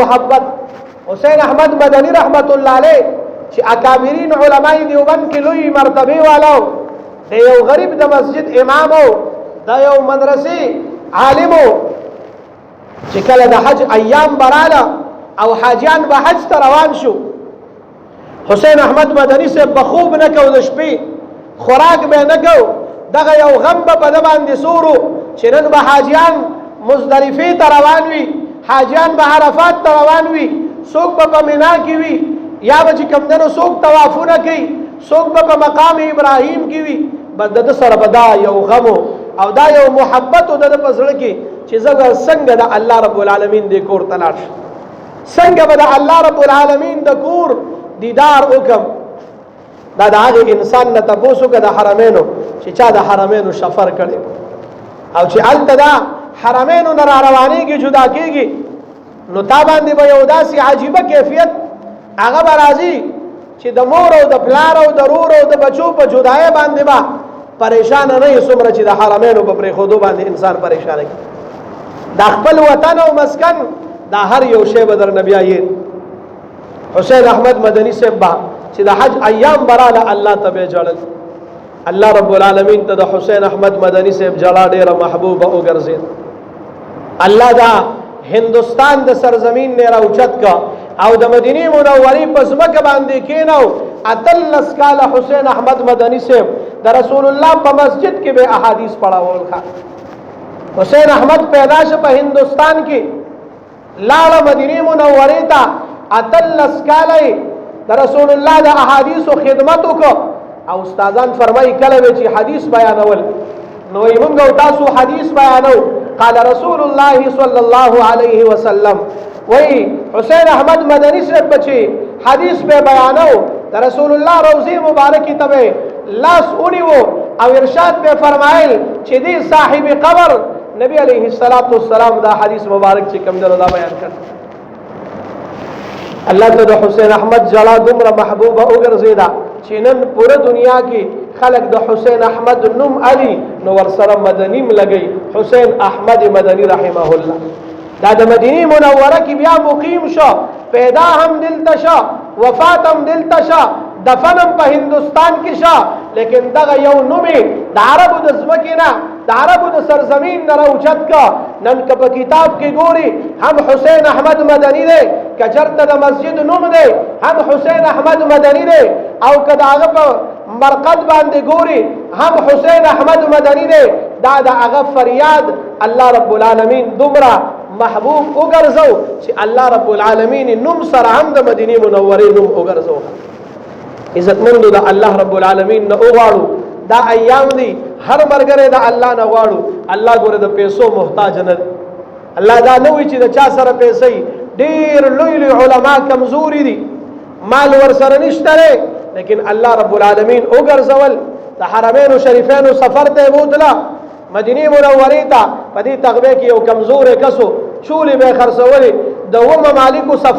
محبت حسین احمد مدنی رحمت الله علیه چې اکابرین علماء دیوبند کې لوی مرتبه والو د یو غریب د مسجد امام او د یو مدرسې عالم چې کله د حج ایام براله او حاجیان به حج ته روان شو حسین احمد مدنی سے بخوب نه کو د شپې خوراک به نه کو دغه یو غم په د باندې سورو چې نن به حاجیان مزدلفه ته روان وي حاجیان به عرفات ته روان وي څوک په مینا کې وي یا به کوم دنو څوک طوافونه کوي څوک په مقام ابراهیم کې وي بد سره بدا یو غم او دا یو محبت د پزړه کې چې زګر څنګه د الله رب العالمین د کور تلاش څنګه به د الله رب العالمین د کور دیدار وکم دا د هغه انسان نه تاسو کې د حرمینو چې چا د حرمینو سفر کړي او چې التدا حرمینو نه رواني کې جدا کېږي نو تا باندې به یو داسې عجیبه کیفیت هغه راځي چې د مور او د پلار او د رور او د بچو په جدای باندې با پریشان نه یې څومره چې د حرمینو په پرې خودو باندې انسان پریشان کی د خپل وطن او مسکن دا هر یو شی بدر نبی یې حسین احمد مدنی سے با چې د حج ایام براله الله تبه جړل الله رب العالمین ته د حسین احمد مدنی سے جړا ډیره محبوب او ګرځید الله دا هندستان د سرزمین نه راوچت کا او د مدینه منورې په ځمکه باندې کیناو اتلس کال حسین احمد مدنی سے د رسول الله په مسجد کې به احادیث پڑھاول ښا حسین احمد پیدا شو په هندستان کې لاړه مدینه منورې ته اتلس کال د رسول الله د احادیث او خدمت وکړه او استادان فرمایي کله چې حدیث بیانول نو موږ تاسو حدیث بیانو قال رسول الله صلی الله علیه وسلم وی حسین احمد مدنی سے بچی حدیث پہ بیانو دا رسول اللہ روزی مبارکی تبے لاس اونیو او ارشاد پہ فرمائل چی دی صاحب قبر نبی علیہ السلام دا حدیث مبارک چی کم در دا بیان کر اللہ تا دا حسین احمد جلا دمر محبوب اگر زیدہ چینن پورا دنیا کی خلق دا حسین احمد نم علی نور سر مدنیم لگئی حسین احمد مدنی رحمه اللہ دا د مدینه منوره کې بیا مقیم شو پیدا هم دلته شو وفات هم دلته شو دفنم په هندستان کې شو لیکن دغه یو نومي د عربو د ځمکې نه د عربو د سرزمین نه راوچت کا نن که په کتاب کې ګوري هم حسین احمد مدنی دی که چرته د مسجد نوم دی هم حسین احمد مدنی دی او که د هغه په مرقد باندې ګوري هم حسین احمد مدنی دی دا د هغه فریاد الله رب العالمین دومره محبوب وګرځو چې الله رب العالمین نوم سره هم د مدینه منورې نوم وګرځو عزتمند د الله رب العالمین نه وغواړو دا ایام دي هر مرګره د الله نه غواړو الله ګوره د پیسو محتاج نه الله دا نه وی چې د چا سره پیسې ډیر لوی لوی علما کمزوري دي مال ور سره نشته لیکن الله رب العالمین وګرځول د حرمین شریفین سفر ته بوتلا مدینه منورې ته په دې تغبه کې یو کمزور کسو چولې به خرڅولې د و ممالکو سفر